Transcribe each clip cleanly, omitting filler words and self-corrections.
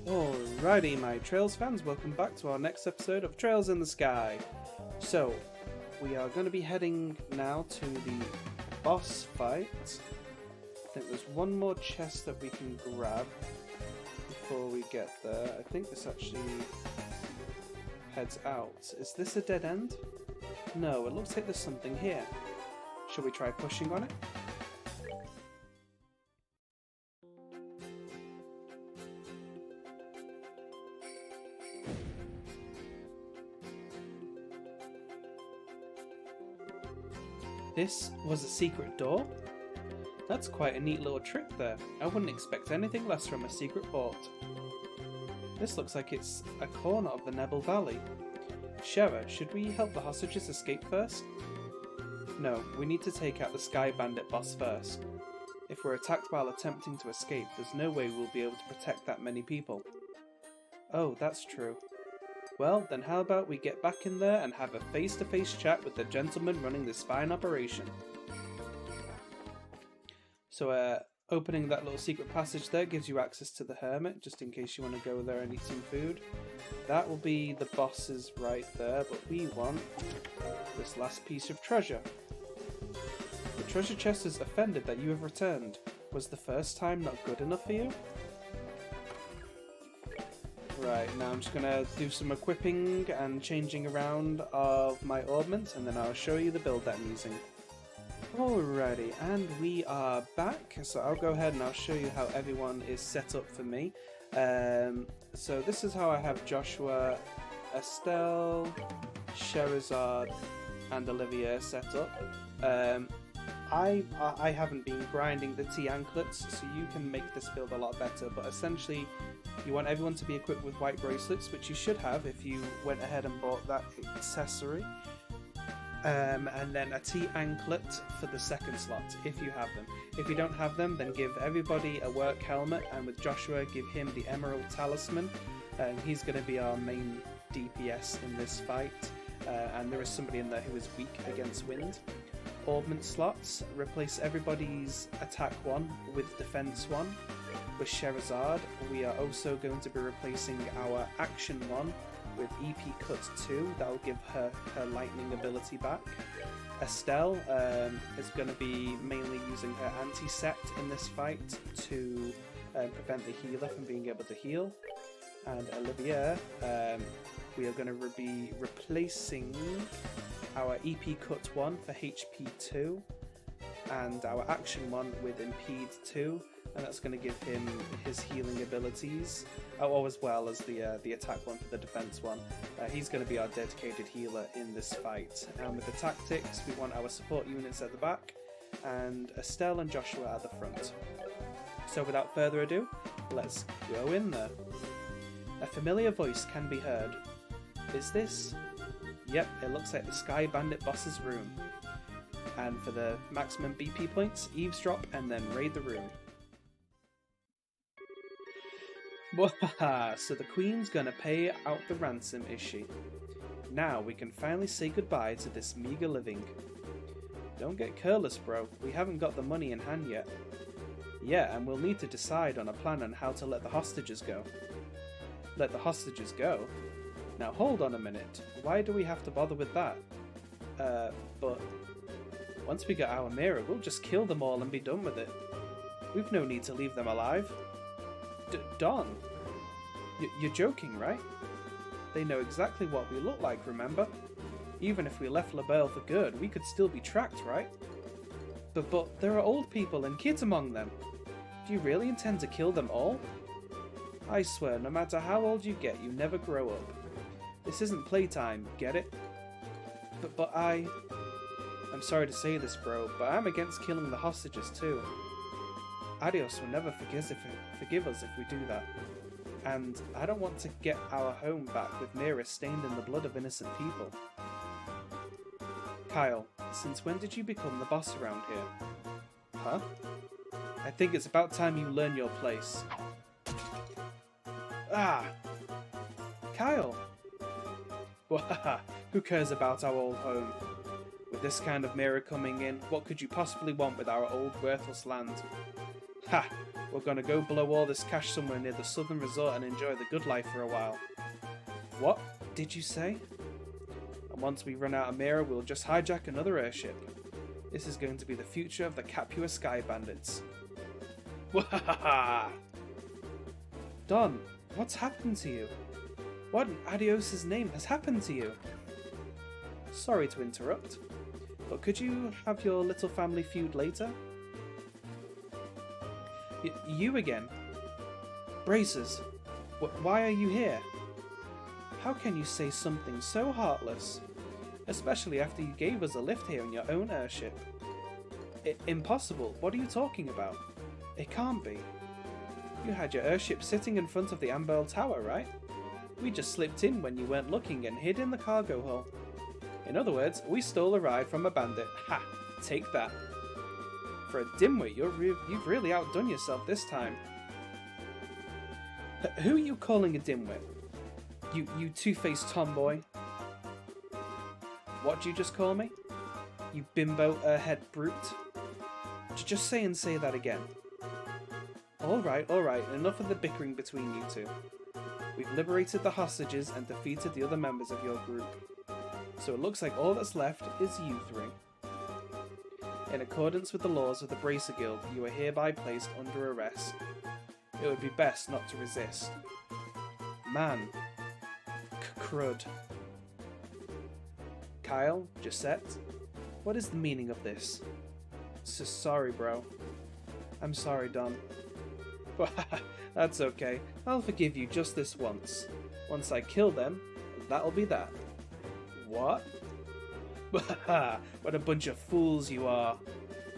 Alrighty, my Trails fans, welcome back to our next episode of Trails in the Sky. So, we are going to be heading now to the boss fight. I think there's one more chest that we can grab before we get there. I think this actually heads out. Is this a dead end? No, it looks like there's something here. Shall we try pushing on it? This was a secret door? That's quite a neat little trick there. I wouldn't expect anything less from a secret port. This looks like it's a corner of the Nebel Valley. Shara, should we help the hostages escape first? No, we need to take out the Sky Bandit boss first. If we're attacked while attempting to escape, there's no way we'll be able to protect that many people. Oh, that's true. Well, then how about we get back in there and have a face-to-face chat with the gentleman running this fine operation. So, opening that little secret passage there gives you access to the Hermit, just in case you want to go there and eat some food. That will be the bosses right there, but we want this last piece of treasure. The treasure chest is offended that you have returned. Was the first time not good enough for you? Right, now I'm just going to do some equipping and changing around of my augments, and then I'll show you the build that I'm using. Alrighty, and we are back, so I'll go ahead and I'll show you how everyone is set up for me. So this is how I have Joshua, Estelle, Sherazade, and Olivia set up. I haven't been grinding the T anklets, so you can make this build a lot better, but essentially you want everyone to be equipped with white bracelets, which you should have if you went ahead and bought that accessory. And then a T anklet for the second slot, if you have them. If you don't have them, then give everybody a work helmet, and with Joshua, give him the Emerald Talisman. He's going to be our main DPS in this fight, and there is somebody in there who is weak against wind. Augment slots, replace everybody's attack 1 with defense 1. With Sherazade, we are also going to be replacing our action 1 with EP Cut 2, that will give her lightning ability back. Estelle is going to be mainly using her anti-set in this fight to prevent the healer from being able to heal. And Olivia, we are going to be replacing our EP Cut 1 for HP 2 and our action 1 with Impede 2, and that's going to give him his healing abilities, as well as the attack 1 for the defense 1. He's going to be our dedicated healer in this fight. And with the tactics, we want our support units at the back and Estelle and Joshua at the front. So without further ado, let's go in there. A familiar voice can be heard. Is this? Yep, it looks like the Sky Bandit boss's room. And for the maximum BP points, eavesdrop and then raid the room. Wahaha, so the Queen's gonna pay out the ransom, is she? Now we can finally say goodbye to this meager living. Don't get careless, bro. We haven't got the money in hand yet. Yeah, and we'll need to decide on a plan on how to let the hostages go. Let the hostages go? Now hold on a minute. Why do we have to bother with that? But once we get our mirror, we'll just kill them all and be done with it. We've no need to leave them alive. Don, you're joking, right? They know exactly what we look like, remember? Even if we left LaBelle for good, we could still be tracked, right? But there are old people and kids among them. Do you really intend to kill them all? I swear, no matter how old you get, you never grow up. This isn't playtime, get it? But I'm sorry to say this, bro, but I'm against killing the hostages too. Adios will never forgive us if we do that. And I don't want to get our home back with Mira stained in the blood of innocent people. Kyle, since when did you become the boss around here? Huh? I think it's about time you learn your place. Ah! Kyle! Wahaha, who cares about our old home? With this kind of mirror coming in, what could you possibly want with our old worthless land? Ha! We're gonna go blow all this cash somewhere near the southern resort and enjoy the good life for a while. What did you say? And once we run out of Mira, we'll just hijack another airship. This is going to be the future of the Capua Sky Bandits. Wahaha! Don, what's happened to you? What in Adios's name has happened to you? Sorry to interrupt, but could you have your little family feud later? You again? Braces, why are you here? How can you say something so heartless? Especially after you gave us a lift here in your own airship. Impossible, what are you talking about? It can't be. You had your airship sitting in front of the Amber Tower, right? We just slipped in when you weren't looking and hid in the cargo hold. In other words, we stole a ride from a bandit. Ha! Take that. For a dimwit, you've really outdone yourself this time. Who are you calling a dimwit? You two-faced tomboy. What'd you just call me? You bimbo airhead brute. Just say that again. Alright, enough of the bickering between you two. We've liberated the hostages and defeated the other members of your group. So it looks like all that's left is you three. In accordance with the laws of the Bracer Guild, you are hereby placed under arrest. It would be best not to resist. Man. Crud. Kyle, Gisette, what is the meaning of this? Sorry, bro. I'm sorry, Don. That's okay. I'll forgive you just this once. Once I kill them, that'll be that. What? What a bunch of fools you are.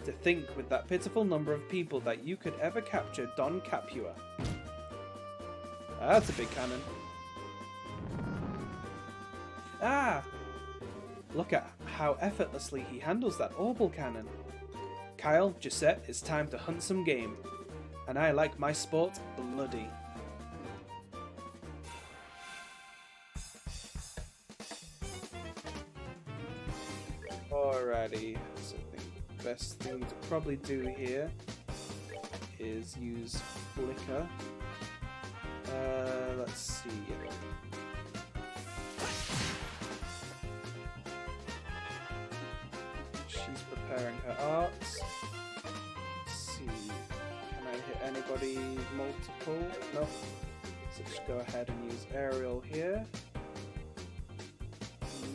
To think with that pitiful number of people that you could ever capture Don Capua. That's a big cannon. Ah! Look at how effortlessly he handles that orbital cannon. Kyle, Gisette, it's time to hunt some game. And I like my sport bloody. Alrighty, so I think the best thing to probably do here is use Flicker. Let's see. She's preparing her arts. Let's see. Can I hit anybody multiple? No. So just go ahead and use Aerial here.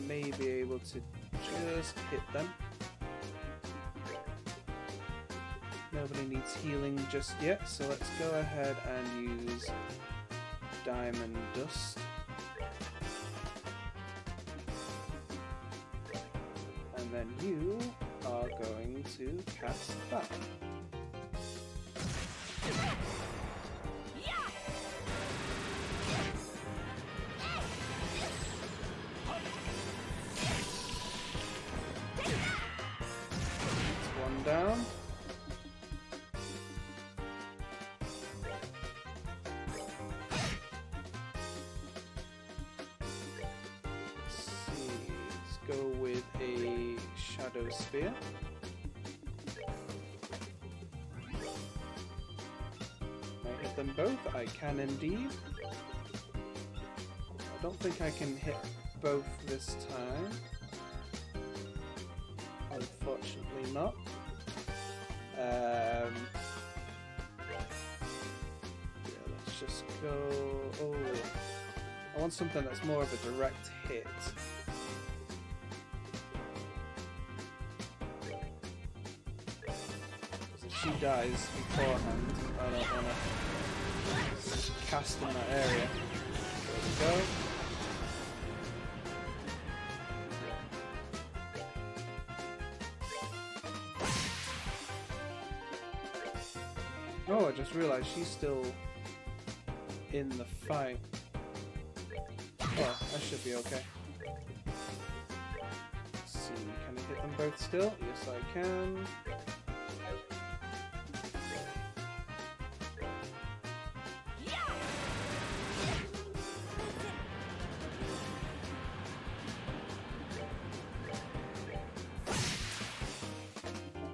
May be able to just hit them. Nobody needs healing just yet, so let's go ahead and use Diamond Dust. And then you are going to cast that. One down. Let's go with a Shadow Spear. I hit them both. I can indeed. I don't think I can hit both this time. Unfortunately not. Yeah, let's just go... Oh, I want something that's more of a direct hit. Because if she dies beforehand, I don't want to cast in that area. There we go. Oh, I just realized she's still in the fight. Oh, I should be okay. Let's see, can I hit them both still? Yes, I can.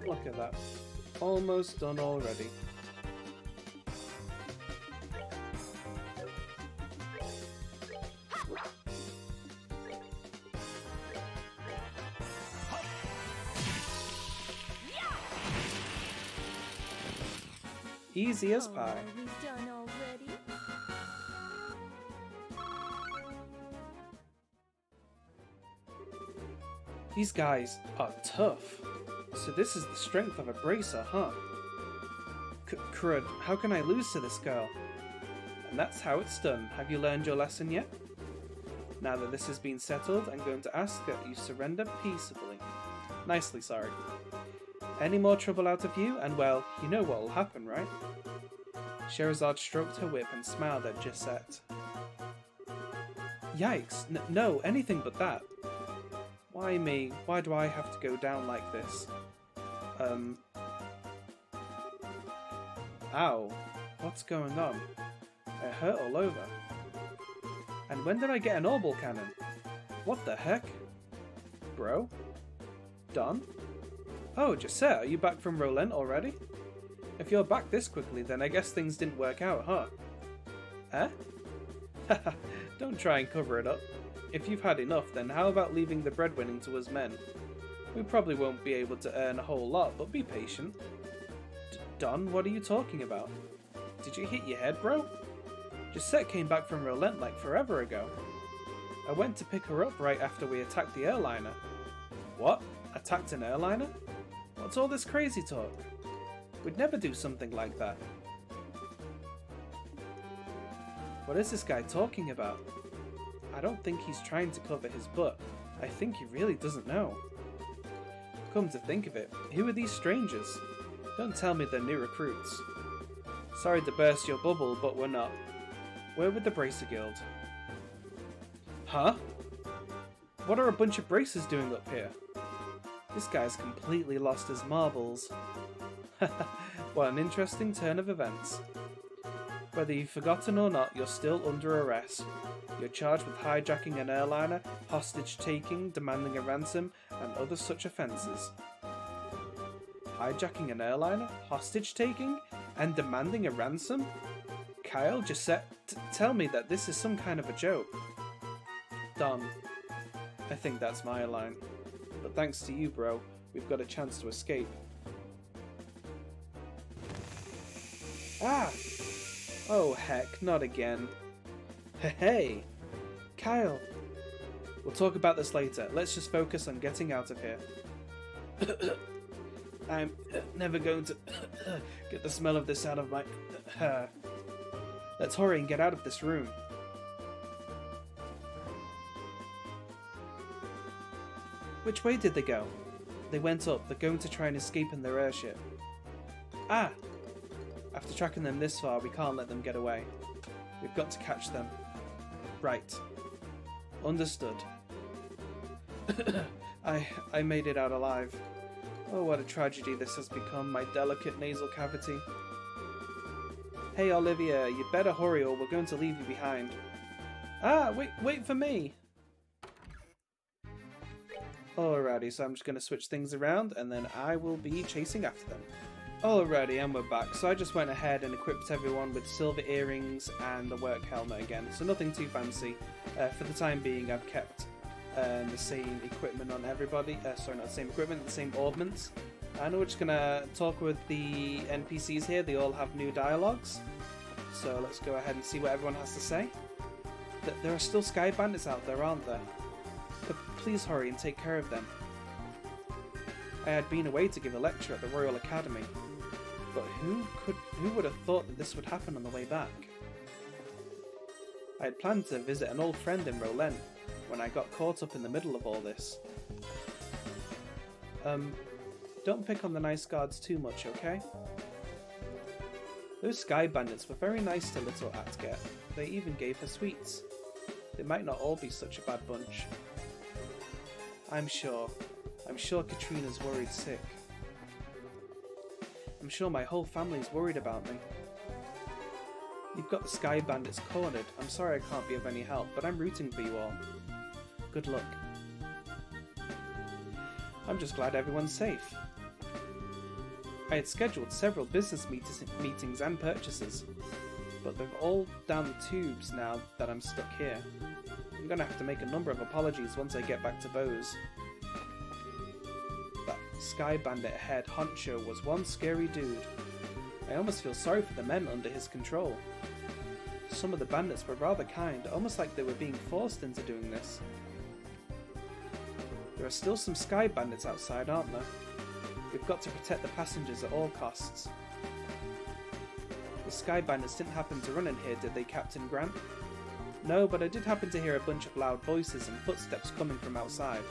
Look at that. Almost done already. Easy as pie. Are we done already? These guys are tough. So this is the strength of a bracer, huh? Crud, how can I lose to this girl? And that's how it's done. Have you learned your lesson yet? Now that this has been settled, I'm going to ask that you surrender peaceably. Nicely, sorry. Any more trouble out of you, and well, you know what will happen, right? Scheherazade stroked her whip and smiled at Gisette. Yikes, no, anything but that. Why me? Why do I have to go down like this? Ow, what's going on? I hurt all over. And when did I get an orbal cannon? What the heck? Bro? Don? Oh, Gisette, are you back from Rolent already? If you're back this quickly, then I guess things didn't work out, huh? Eh? Haha, don't try and cover it up. If you've had enough, then how about leaving the breadwinning to us men? We probably won't be able to earn a whole lot, but be patient. Don, what are you talking about? Did you hit your head, bro? Gisette came back from Rolent like forever ago. I went to pick her up right after we attacked the airliner. What? Attacked an airliner? What's all this crazy talk? We'd never do something like that. What is this guy talking about? I don't think he's trying to cover his butt. I think he really doesn't know. Come to think of it, who are these strangers? Don't tell me they're new recruits. Sorry to burst your bubble, but we're not. We're with the Bracer Guild. Huh? What are a bunch of bracers doing up here? This guy's completely lost his marbles. What an interesting turn of events. Whether you've forgotten or not, you're still under arrest. You're charged with hijacking an airliner, hostage-taking, demanding a ransom, and other such offences. Hijacking an airliner, hostage-taking, and demanding a ransom? Kyle, Gisette, tell me that this is some kind of a joke. Don. I think that's my line. But thanks to you, bro, we've got a chance to escape. Ah! Oh heck, not again. Hey! Kyle! We'll talk about this later. Let's just focus on getting out of here. I'm never going to get the smell of this out of my... Let's hurry and get out of this room. Which way did they go? They went up. They're going to try and escape in their airship. Ah! After tracking them this far, we can't let them get away. We've got to catch them. Right. Understood. I made it out alive. Oh, what a tragedy this has become, my delicate nasal cavity. Hey, Olivia, you better hurry or we're going to leave you behind. Ah, wait for me! Alrighty, so I'm just going to switch things around and then I will be chasing after them. Alrighty, and we're back. So I just went ahead and equipped everyone with silver earrings and the work helmet again. So nothing too fancy. For the time being, I've kept the same equipment on everybody. Sorry, not the same equipment, the same ordnance. And we're just going to talk with the NPCs here. They all have new dialogues. So let's go ahead and see what everyone has to say. There are still Sky Bandits out there, aren't there? But please hurry and take care of them. I had been away to give a lecture at the Royal Academy. But who would have thought that this would happen on the way back? I had planned to visit an old friend in Rolent when I got caught up in the middle of all this. Don't pick on the nice guards too much, okay? Those Sky Bandits were very nice to little Atget. They even gave her sweets. They might not all be such a bad bunch. I'm sure Katrina's worried sick. I'm sure my whole family's worried about me. You've got the Sky Bandits cornered. I'm sorry I can't be of any help, but I'm rooting for you all. Good luck. I'm just glad everyone's safe. I had scheduled several business meetings and purchases, but they're all down the tubes now that I'm stuck here. I'm gonna have to make a number of apologies once I get back to Bose. That Sky Bandit head honcho was one scary dude. I almost feel sorry for the men under his control. Some of the bandits were rather kind, almost like they were being forced into doing this. There are still some sky bandits outside, aren't there? We've got to protect the passengers at all costs. The sky bandits didn't happen to run in here, did they, Captain Grant? No, but I did happen to hear a bunch of loud voices and footsteps coming from outside.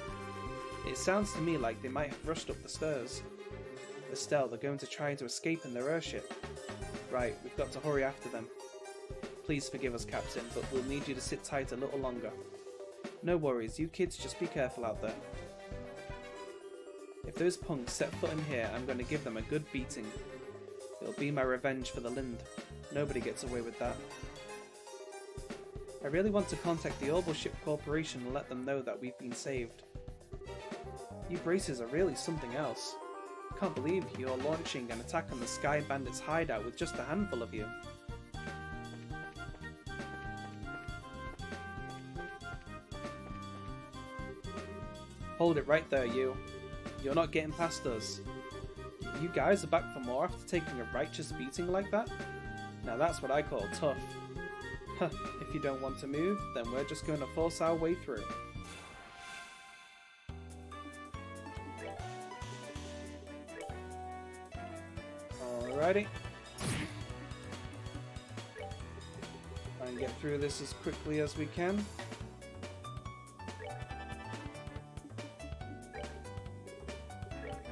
It sounds to me like they might have rushed up the stairs. Estelle, they're going to try to escape in their airship. Right, we've got to hurry after them. Please forgive us, Captain, but we'll need you to sit tight a little longer. No worries, you kids just be careful out there. If those punks set foot in here, I'm going to give them a good beating. It'll be my revenge for the Lind. Nobody gets away with that. I really want to contact the Orbital Ship Corporation and let them know that we've been saved. You braces are really something else. I can't believe you're launching an attack on the Sky Bandits' hideout with just a handful of you. Hold it right there, you. You're not getting past us. You guys are back for more after taking a righteous beating like that? Now that's what I call tough. Huh, if you don't want to move, then we're just going to force our way through. Alrighty. Try and get through this as quickly as we can.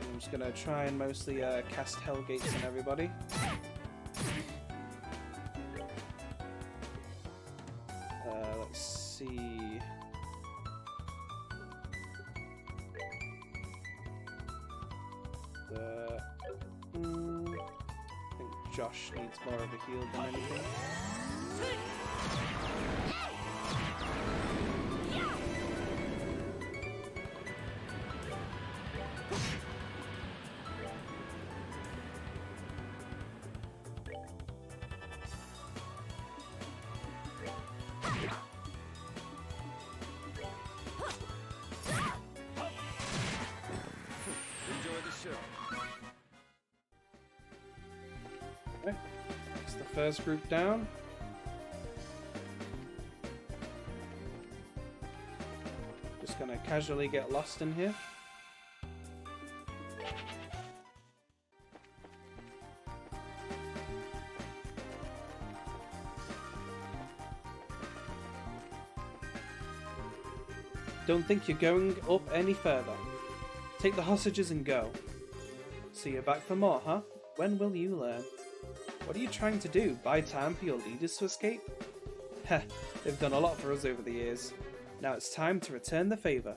I'm just going to try and mostly cast Hellgates on everybody. Let's see. I think Josh needs more of a heal than anything. Okay, that's the first group down. Just gonna casually get lost in here. Don't think you're going up any further. Take the hostages and go. So you're back for more, huh? When will you learn? What are you trying to do? Buy time for your leaders to escape? Heh, they've done a lot for us over the years. Now it's time to return the favour.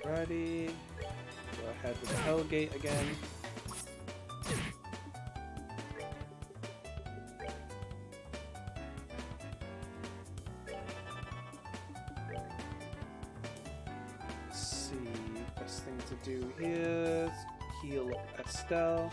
Ready. Go ahead with the Hellgate again. Best thing to do here is heal up Estelle.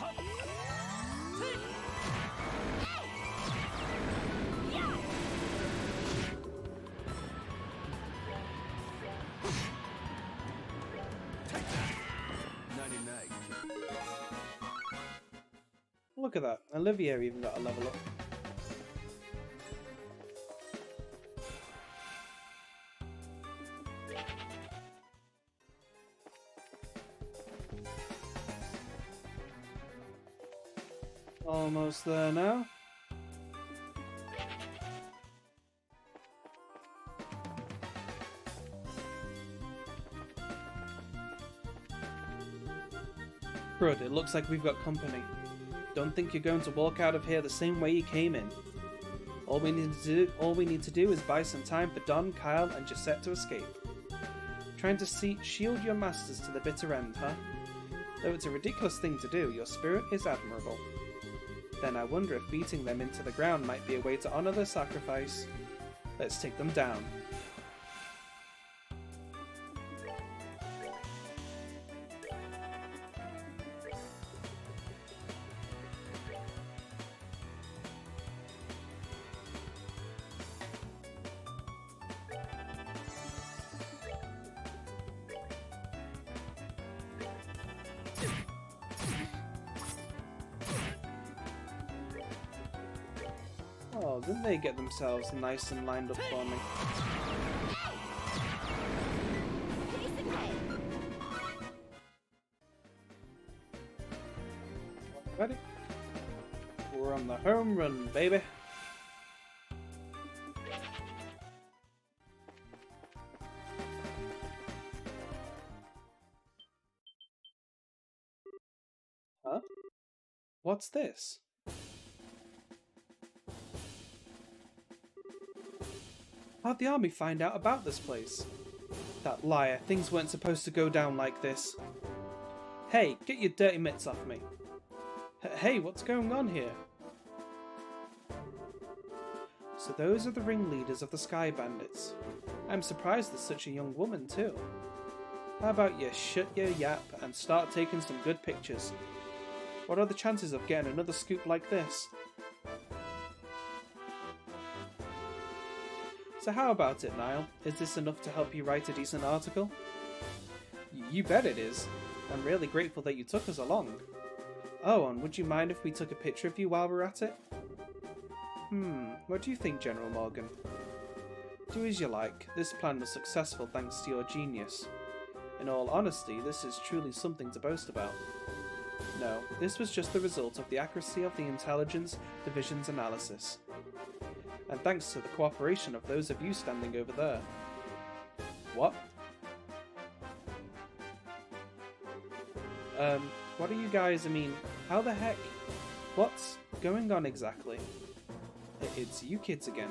Look at that, Olivia even got a level up. Almost there now. Good, it looks like we've got company. Don't think you're going to walk out of here the same way you came in. All we need to do is buy some time for Don, Kyle, and Gisette to escape. Trying to shield your masters to the bitter end, huh? Though it's a ridiculous thing to do, your spirit is admirable. Then I wonder if beating them into the ground might be a way to honor their sacrifice. Let's take them down. Oh, didn't they get themselves nice and lined up for me? Ready? We're on the home run, baby. Huh? What's this? How'd the army find out about this place? That liar, things weren't supposed to go down like this. Hey, get your dirty mitts off me. Hey, what's going on here? So those are the ringleaders of the Sky Bandits. I'm surprised there's such a young woman too. How about you shut your yap and start taking some good pictures? What are the chances of getting another scoop like this? So how about it, Niall? Is this enough to help you write a decent article? You bet it is. I'm really grateful that you took us along. Oh, and would you mind if we took a picture of you while we're at it? What do you think, General Morgan? Do as you like. This plan was successful thanks to your genius. In all honesty, this is truly something to boast about. No, this was just the result of the accuracy of the Intelligence Division's analysis. And thanks to the cooperation of those of you standing over there. What? What are you guys, how the heck? What's going on exactly? It's you kids again.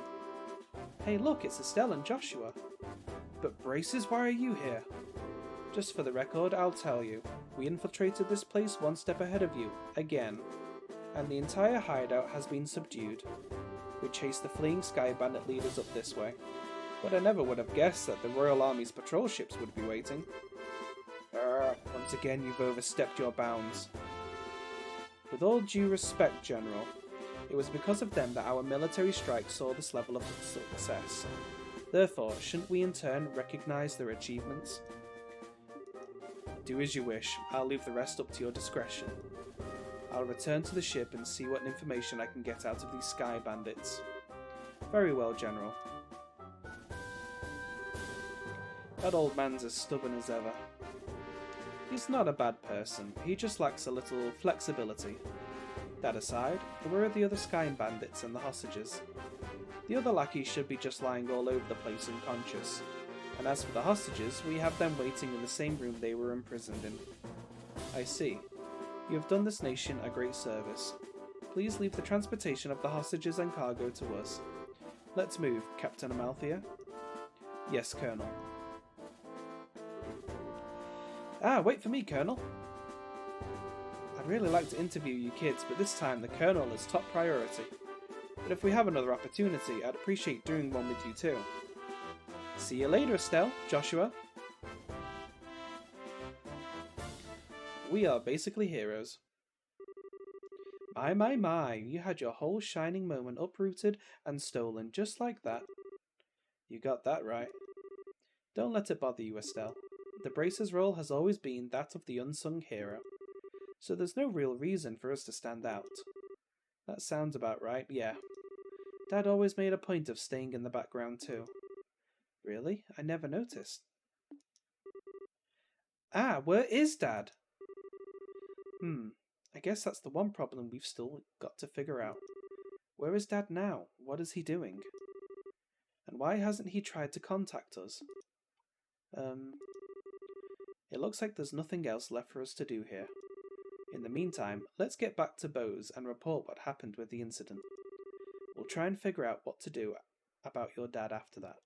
Hey look, it's Estelle and Joshua. But Braces, why are you here? Just for the record, I'll tell you. We infiltrated this place one step ahead of you, again. And the entire hideout has been subdued. We chased the fleeing Sky Bandit leaders up this way. But I never would have guessed that the Royal Army's patrol ships would be waiting. Once again, you've overstepped your bounds. With all due respect, General, it was because of them that our military strike saw this level of success. Therefore, shouldn't we in turn recognise their achievements? Do as you wish. I'll leave the rest up to your discretion. I'll return to the ship and see what information I can get out of these Sky Bandits. Very well, General. That old man's as stubborn as ever. He's not a bad person, he just lacks a little flexibility. That aside, where are the other Sky Bandits and the hostages? The other lackeys should be just lying all over the place unconscious. And as for the hostages, we have them waiting in the same room they were imprisoned in. I see. You have done this nation a great service. Please leave the transportation of the hostages and cargo to us. Let's move, Captain Amalthea. Yes, Colonel. Wait for me, Colonel. I'd really like to interview you kids, but this time the Colonel is top priority. But if we have another opportunity, I'd appreciate doing one with you too. See you later, Estelle, Joshua. We are basically heroes. My, you had your whole shining moment uprooted and stolen just like that. You got that right. Don't let it bother you, Estelle. The Bracer's role has always been that of the unsung hero, so there's no real reason for us to stand out. That sounds about right, yeah. Dad always made a point of staying in the background too. Really? I never noticed. Where is Dad? I guess that's the one problem we've still got to figure out. Where is Dad now? What is he doing? And why hasn't he tried to contact us? It looks like there's nothing else left for us to do here. In the meantime, let's get back to Bose and report what happened with the incident. We'll try and figure out what to do about your dad after that.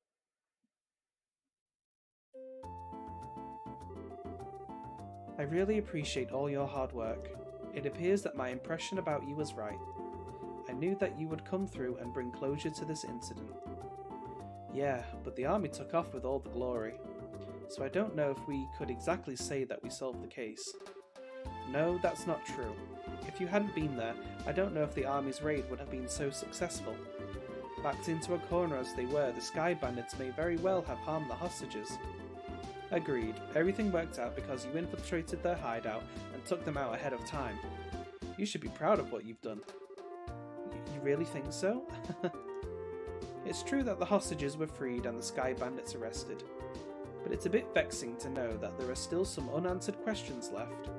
I really appreciate all your hard work. It appears that my impression about you was right. I knew that you would come through and bring closure to this incident. Yeah, but the army took off with all the glory. So I don't know if we could exactly say that we solved the case. No, that's not true. If you hadn't been there, I don't know if the army's raid would have been so successful. Backed into a corner as they were, the Sky Bandits may very well have harmed the hostages. Agreed. Everything worked out because you infiltrated their hideout and took them out ahead of time. You should be proud of what you've done. You really think so? It's true that the hostages were freed and the Sky Bandits arrested, but it's a bit vexing to know that there are still some unanswered questions left.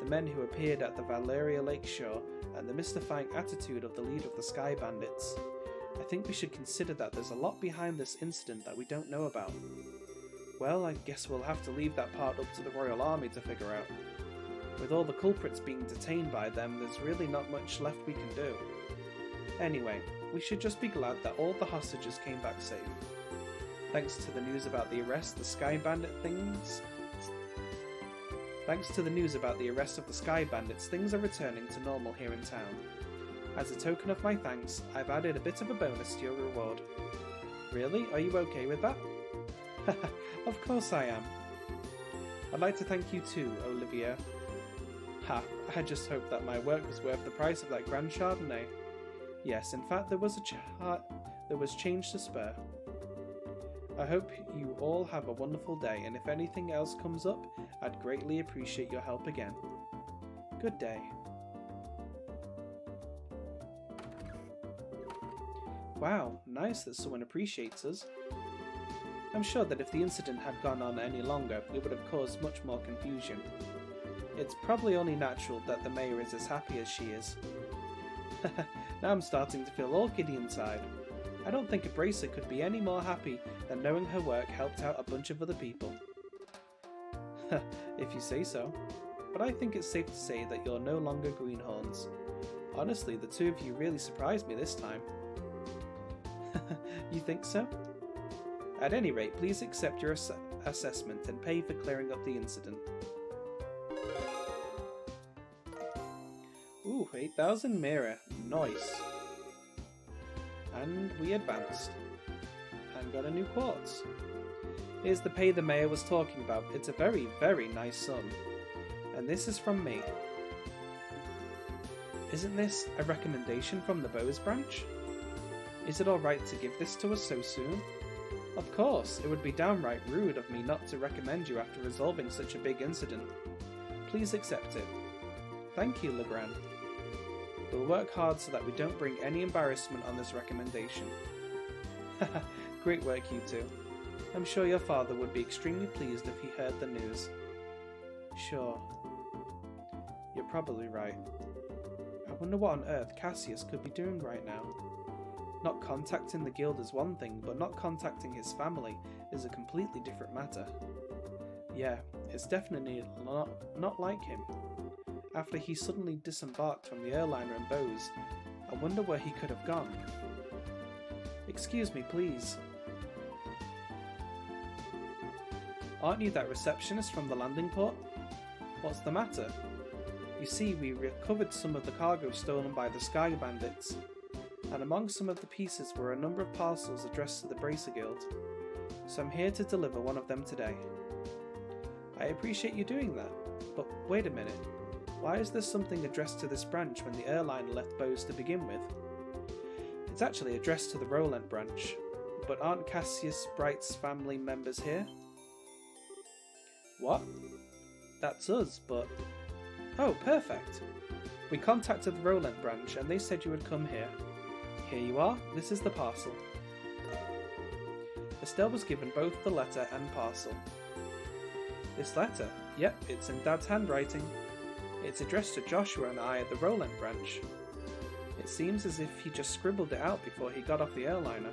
The men who appeared at the Valeria Lakeshore and the mystifying attitude of the leader of the Sky Bandits. I think we should consider that there's a lot behind this incident that we don't know about. Well, I guess we'll have to leave that part up to the Royal Army to figure out. With all the culprits being detained by them, there's really not much left we can do. Anyway, we should just be glad that all the hostages came back safe. Thanks to the news about the arrest, Thanks to the news about the arrest of the Sky Bandits, things are returning to normal here in town. As a token of my thanks, I've added a bit of a bonus to your reward. Really? Are you okay with that? Of course I am. I'd like to thank you too, Olivia. Ha, I just hoped that my work was worth the price of that Grand Chardonnay. Yes, in fact there was change to spare. I hope you all have a wonderful day, and if anything else comes up, I'd greatly appreciate your help again. Good day. Wow, nice that someone appreciates us. I'm sure that if the incident had gone on any longer, it would have caused much more confusion. It's probably only natural that the mayor is as happy as she is. Now I'm starting to feel all giddy inside. I don't think a bracer could be any more happy than knowing her work helped out a bunch of other people. If you say so. But I think it's safe to say that you're no longer greenhorns. Honestly, the two of you really surprised me this time. You think so? At any rate, please accept your assessment and pay for clearing up the incident. Ooh, 8,000 mirror. Nice. And we advanced. And got a new quartz. Here's the pay the mayor was talking about. It's a very, very nice sum. And this is from me. Isn't this a recommendation from the Bows branch? Is it alright to give this to us so soon? Of course, it would be downright rude of me not to recommend you after resolving such a big incident. Please accept it. Thank you, Legrand. We'll work hard so that we don't bring any embarrassment on this recommendation. Great work, you two. I'm sure your father would be extremely pleased if he heard the news. Sure. You're probably right. I wonder what on earth Cassius could be doing right now. Not contacting the guild is one thing, but not contacting his family is a completely different matter. Yeah, it's definitely not like him. After he suddenly disembarked from the airliner and Bows, I wonder where he could have gone. Excuse me, please. Aren't you that receptionist from the landing port? What's the matter? You see, we recovered some of the cargo stolen by the Sky Bandits, and among some of the pieces were a number of parcels addressed to the Bracer Guild, so I'm here to deliver one of them today. I appreciate you doing that, but wait a minute, why is there something addressed to this branch when the airliner left Bows to begin with? It's actually addressed to the Roland branch, but aren't Cassius Bright's family members here? What? That's us, but... Oh, perfect! We contacted the Roland branch and they said you would come here. Here you are, this is the parcel. Estelle was given both the letter and parcel. This letter? Yep, it's in Dad's handwriting. It's addressed to Joshua and I at the Roland branch. It seems as if he just scribbled it out before he got off the airliner.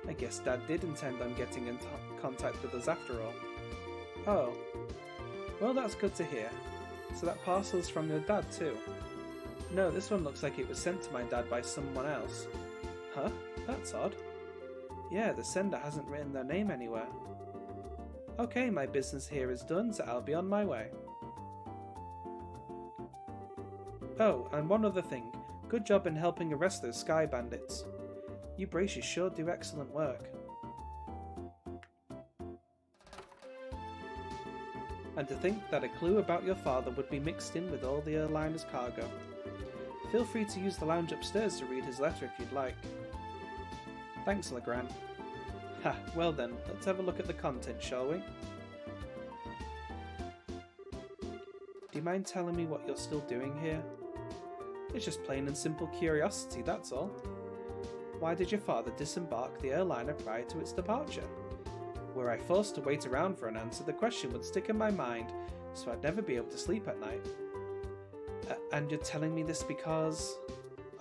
I guess Dad did intend on getting in contact with us after all. Oh. Well, that's good to hear. So that parcel's from your dad too? No, this one looks like it was sent to my dad by someone else. Huh? That's odd. Yeah, the sender hasn't written their name anywhere. Okay, my business here is done, so I'll be on my way. Oh, and one other thing. Good job in helping arrest those Sky Bandits. You Bracers sure do excellent work. And to think that a clue about your father would be mixed in with all the airliner's cargo. Feel free to use the lounge upstairs to read his letter if you'd like. Thanks, Legrand. Ha, well then, let's have a look at the content, shall we? Do you mind telling me what you're still doing here? It's just plain and simple curiosity, that's all. why did your father disembark the airliner prior to its departure? Were I forced to wait around for an answer, the question would stick in my mind, so I'd never be able to sleep at night. And you're telling me this because...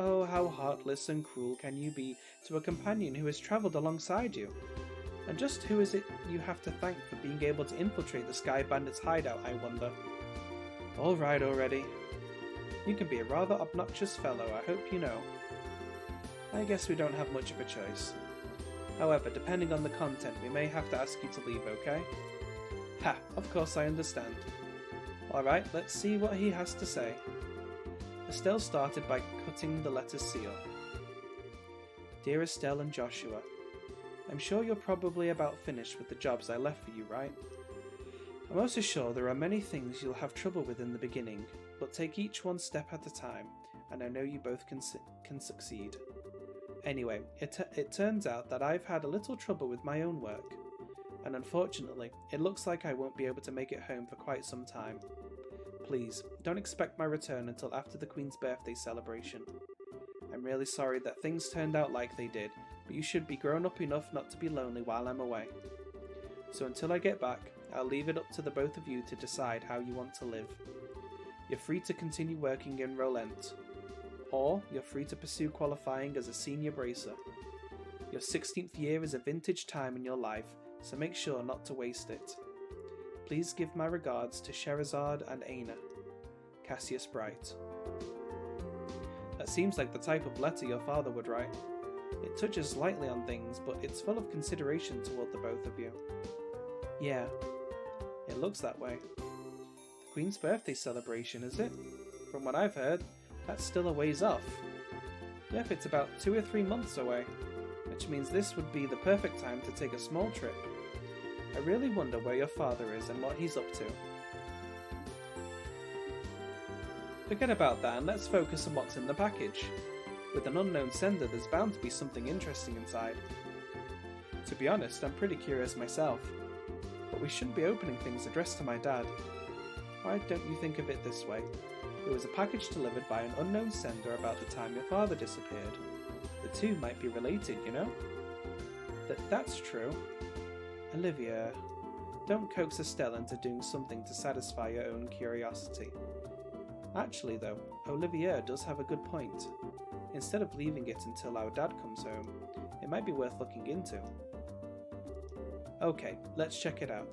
Oh, how heartless and cruel can you be to a companion who has travelled alongside you? And just who is it you have to thank for being able to infiltrate the Sky Bandits' hideout, I wonder? Alright already. You can be a rather obnoxious fellow, I hope you know. I guess we don't have much of a choice. However, depending on the content, we may have to ask you to leave, okay? Ha, of course I understand. Alright, let's see what he has to say. Estelle started by cutting the letter's seal. Dear Estelle and Joshua, I'm sure you're probably about finished with the jobs I left for you, right? I'm also sure there are many things you'll have trouble with in the beginning, but take each one step at a time, and I know you both can succeed. Anyway, it turns out that I've had a little trouble with my own work, and unfortunately, it looks like I won't be able to make it home for quite some time. Please, don't expect my return until after the Queen's birthday celebration. I'm really sorry that things turned out like they did, but you should be grown up enough not to be lonely while I'm away. So until I get back, I'll leave it up to the both of you to decide how you want to live. You're free to continue working in Rolent, or you're free to pursue qualifying as a senior bracer. Your 16th year is a vintage time in your life, so make sure not to waste it. Please give my regards to Sherazade and Aina. Cassius Bright. That seems like the type of letter your father would write. It touches lightly on things, but it's full of consideration toward the both of you. Yeah, it looks that way. The Queen's birthday celebration, is it? From what I've heard, that's still a ways off. Yep, it's about 2 or 3 months away, which means this would be the perfect time to take a small trip. I really wonder where your father is and what he's up to. Forget about that and let's focus on what's in the package. With an unknown sender, there's bound to be something interesting inside. To be honest, I'm pretty curious myself. But we shouldn't be opening things addressed to my dad. Why don't you think of it this way? It was a package delivered by an unknown sender about the time your father disappeared. The two might be related, you know? That's true. Olivia, don't coax Estelle into doing something to satisfy your own curiosity. Actually though, Olivia does have a good point. Instead of leaving it until our dad comes home, it might be worth looking into. Okay, let's check it out.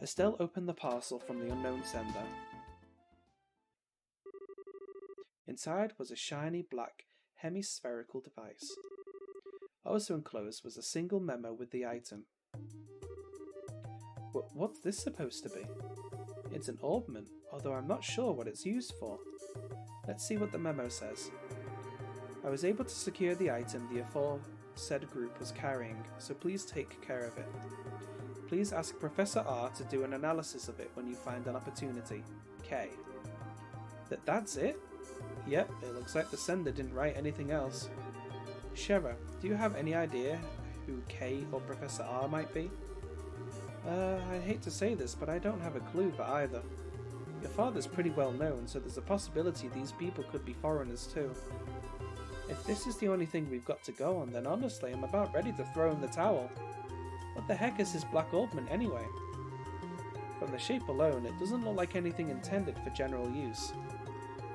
Estelle opened the parcel from the unknown sender. Inside was a shiny black hemispherical device. Also enclosed was a single memo with the item. What's this supposed to be? It's an orbment, although I'm not sure what it's used for. Let's see what the memo says. I was able to secure the item the aforesaid group was carrying, so please take care of it. Please ask Professor R to do an analysis of it when you find an opportunity. K. That's it? Yep, it looks like the sender didn't write anything else. Shera, do you have any idea who K or Professor R might be? I hate to say this, but I don't have a clue for either. Your father's pretty well known, so there's a possibility these people could be foreigners too. If this is the only thing we've got to go on, then honestly I'm about ready to throw in the towel. What the heck is this black orbment anyway? From the shape alone, it doesn't look like anything intended for general use,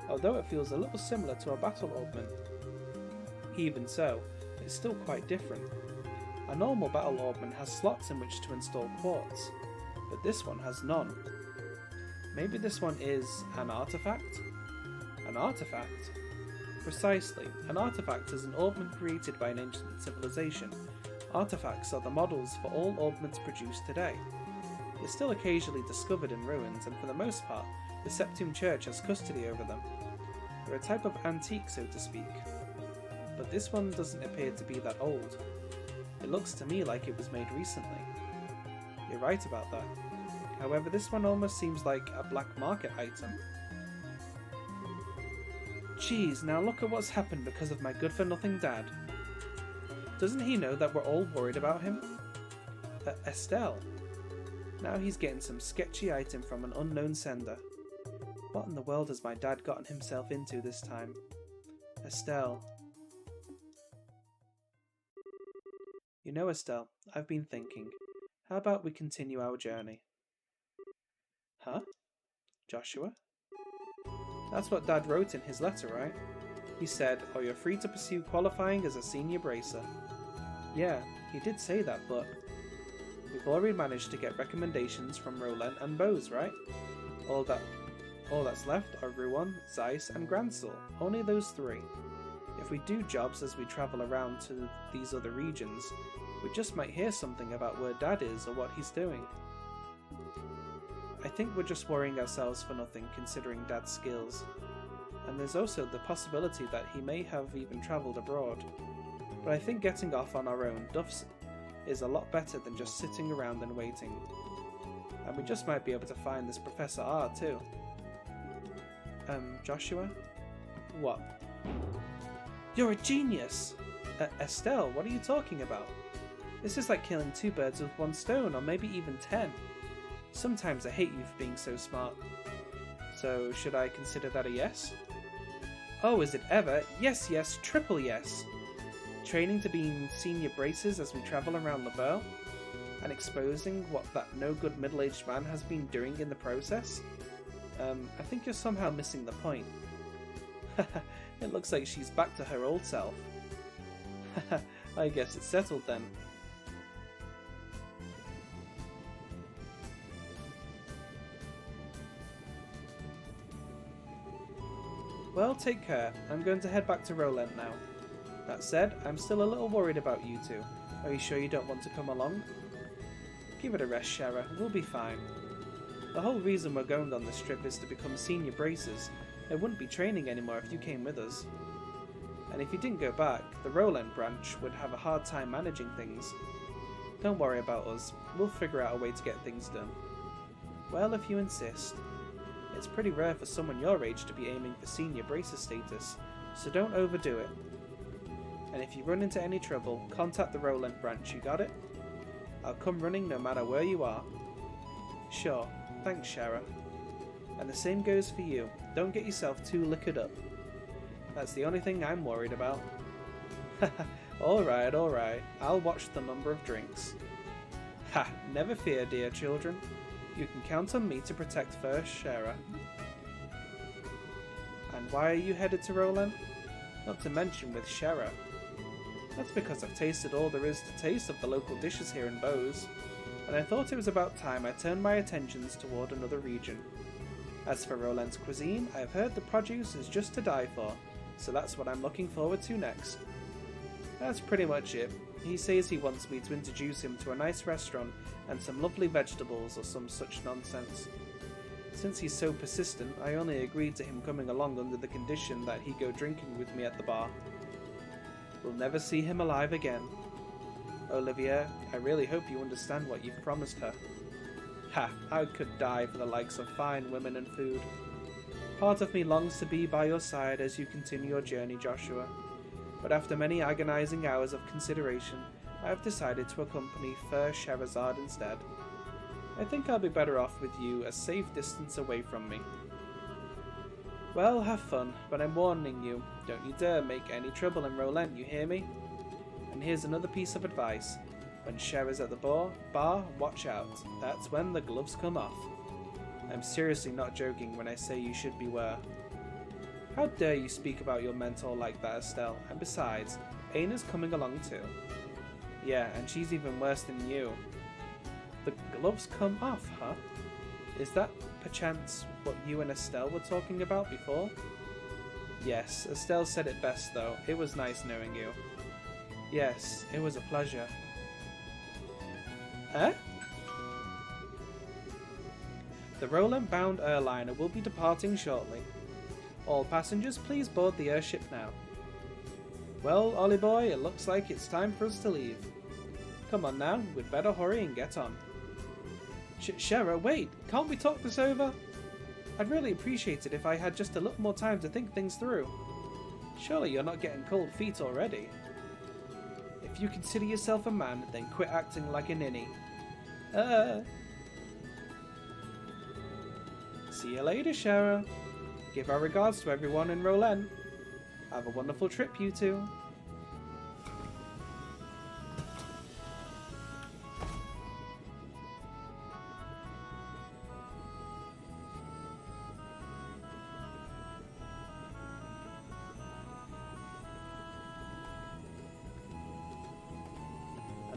although it feels a little similar to a battle orbment. Even so, it's still quite different. A normal battle orbment has slots in which to install quartz, but this one has none. Maybe this one is an artifact? An artifact? Precisely, an artifact is an orbment created by an ancient civilization. Artifacts are the models for all orbments produced today. They're still occasionally discovered in ruins, and for the most part, the Septim Church has custody over them. They're a type of antique, so to speak. But this one doesn't appear to be that old. It looks to me like it was made recently. You're right about that. However, this one almost seems like a black market item. Jeez, now look at what's happened because of my good-for-nothing dad. Doesn't he know that we're all worried about him? Estelle. Now he's getting some sketchy item from an unknown sender. What in the world has my dad gotten himself into this time? Estelle. You know, Estelle, I've been thinking. How about we continue our journey? Huh? Joshua? That's what Dad wrote in his letter, right? He said, "Oh, you're free to pursue qualifying as a senior bracer." Yeah, he did say that, but we've already managed to get recommendations from Roland and Bose, right? All that's left are Ruan, Zeiss, and Gransel. Only those three. If we do jobs as we travel around to these other regions, we just might hear something about where Dad is or what he's doing. I think we're just worrying ourselves for nothing considering Dad's skills. And there's also the possibility that he may have even travelled abroad. But I think getting off on our own duffs is a lot better than just sitting around and waiting. And we just might be able to find this Professor R too. Joshua? What? You're a genius! Estelle, what are you talking about? This is like killing two birds with one stone, or maybe even 10. Sometimes I hate you for being so smart. So, should I consider that a yes? Oh, is it ever? Yes, yes, triple yes! Training to be senior bracers as we travel around La Belle? And exposing what that no-good middle-aged man has been doing in the process? I think you're somehow missing the point. It looks like she's back to her old self. I guess it's settled then. Well, take care. I'm going to head back to Roland now. That said, I'm still a little worried about you two. Are you sure you don't want to come along? Give it a rest, Shara. We'll be fine. The whole reason we're going on this trip is to become senior bracers. There wouldn't be training anymore if you came with us. And if you didn't go back, the Roland branch would have a hard time managing things. Don't worry about us. We'll figure out a way to get things done. Well, if you insist. It's pretty rare for someone your age to be aiming for senior bracer status, so don't overdo it. And if you run into any trouble, contact the Roland branch, you got it? I'll come running no matter where you are. Sure, thanks Shara. And the same goes for you, don't get yourself too liquored up. That's the only thing I'm worried about. Alright, I'll watch the number of drinks. Ha, never fear dear children. You can count on me to protect first, Shara. And why are you headed to Roland? Not to mention with Shara. That's because I've tasted all there is to taste of the local dishes here in Bose, and I thought it was about time I turned my attentions toward another region. As for Roland's cuisine, I've heard the produce is just to die for, so that's what I'm looking forward to next. That's pretty much it. He says he wants me to introduce him to a nice restaurant and some lovely vegetables or some such nonsense. Since he's so persistent, I only agreed to him coming along under the condition that he go drinking with me at the bar. We'll never see him alive again. Olivia, I really hope you understand what you've promised her. Ha, I could die for the likes of fine women and food. Part of me longs to be by your side as you continue your journey, Joshua. But after many agonizing hours of consideration, I have decided to accompany Fair Scheherazade instead. I think I'll be better off with you a safe distance away from me. Well, have fun, but I'm warning you, don't you dare make any trouble in Roland, you hear me? And here's another piece of advice. When Cher's at the bar, watch out. That's when the gloves come off. I'm seriously not joking when I say you should beware. How dare you speak about your mentor like that, Estelle? And besides, Aina's coming along too. Yeah, and she's even worse than you. The gloves come off, huh? Is that perchance what you and Estelle were talking about before? Yes, Estelle said it best though. It was nice knowing you. Yes, it was a pleasure. Eh? The Roland-bound airliner will be departing shortly. All passengers, please board the airship now. Well, Ollie boy, it looks like it's time for us to leave. Come on now, we'd better hurry and get on. Shara, wait! Can't we talk this over? I'd really appreciate it if I had just a little more time to think things through. Surely you're not getting cold feet already. If you consider yourself a man, then quit acting like a ninny. See you later, Shara. Give our regards to everyone in Roland. Have a wonderful trip, you two.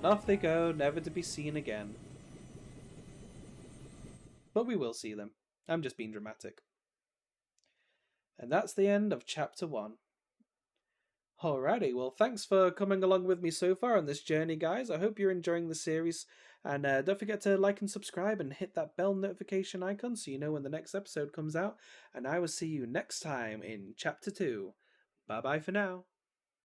And off they go, never to be seen again. But we will see them. I'm just being dramatic. And that's the end of Chapter 1. Alrighty, well, thanks for coming along with me so far on this journey, guys. I hope you're enjoying the series. And don't forget to like and subscribe and hit that bell notification icon so you know when the next episode comes out. And I will see you next time in Chapter 2. Bye-bye for now.